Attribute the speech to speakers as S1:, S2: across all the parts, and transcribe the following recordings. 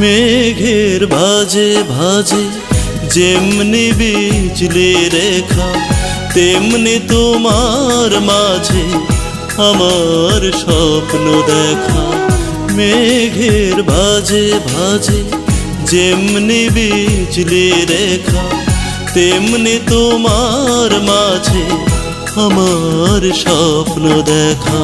S1: মেঘের ভাজে ভাজে যেমনি বিজলি রেখা, তেমনি তোমার মাঝে আমার স্বপ্ন দেখা। মেঘের ভাজে ভাজে যেমনি বিজলি রেখা, তেমনি তোমার মাঝে আমার স্বপ্ন দেখা।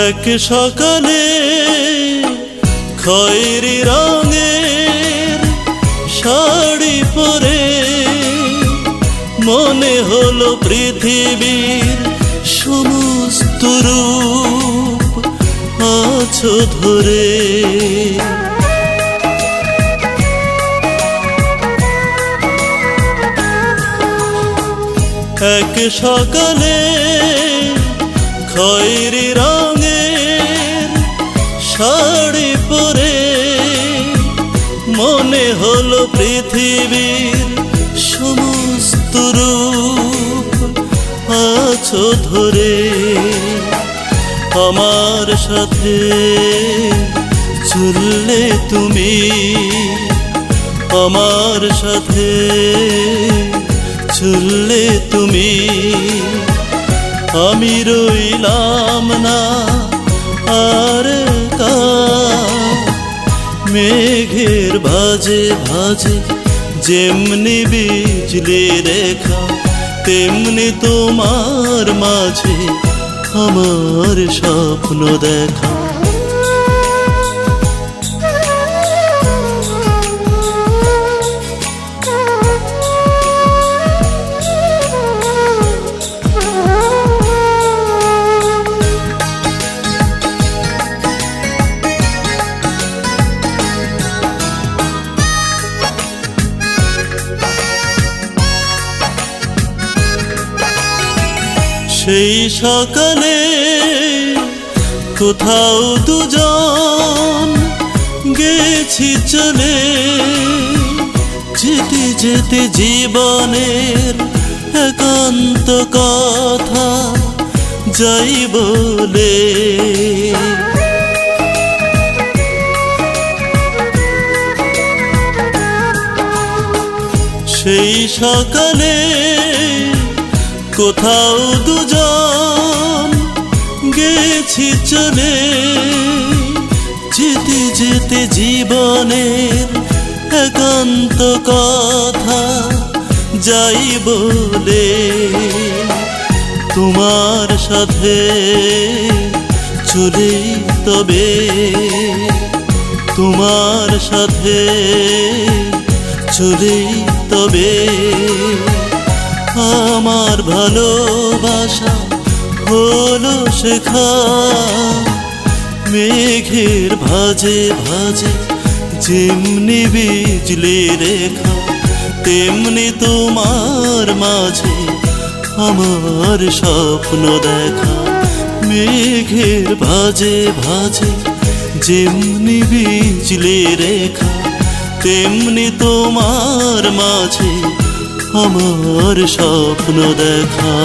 S1: এক সকালে খয়েরি রঙের শাড়ি পরে মনে হলো পৃথিবীর সমস্ত রূপ আছো ধরে। এক সকালে খয়েরি রঙের শাড়ি পরে মনে হলো পৃথিবীর সমস্ত রূপ আছো ধরে। আমার সাথে চললে তুমি, আমার সাথে চললে তুমি, আমি রইলাম না আর একা। মেঘের ভাজে ভাজে যেমনি বিজলি রেখা, তেমনি তোমার মাঝে আমার স্বপ্ন দেখা। সেই সকালে কোথাও দুজন গেছি চলে, যেতে যেতে জীবনের একান্ত কথা যাই বলে। সেই সকালে কোথাও দুজন গেছি চলে, যেতে যেতে জীবনের একান্ত কথা যাই বলে। তোমার সাথে চলে তবে, তোমার সাথে চলে তবে, আমার ভালোবাসা হলো শেখা। মেঘের ভাজে ভাজে যেমনি বিজলি রেখা, তেমনি তোমার মাঝে আমার স্বপ্ন দেখা। মেঘের ভাজে ভাজে যেমনি বিজলি রেখা, তেমনি তোমার মাঝে আমার স্বপ্ন দেখা।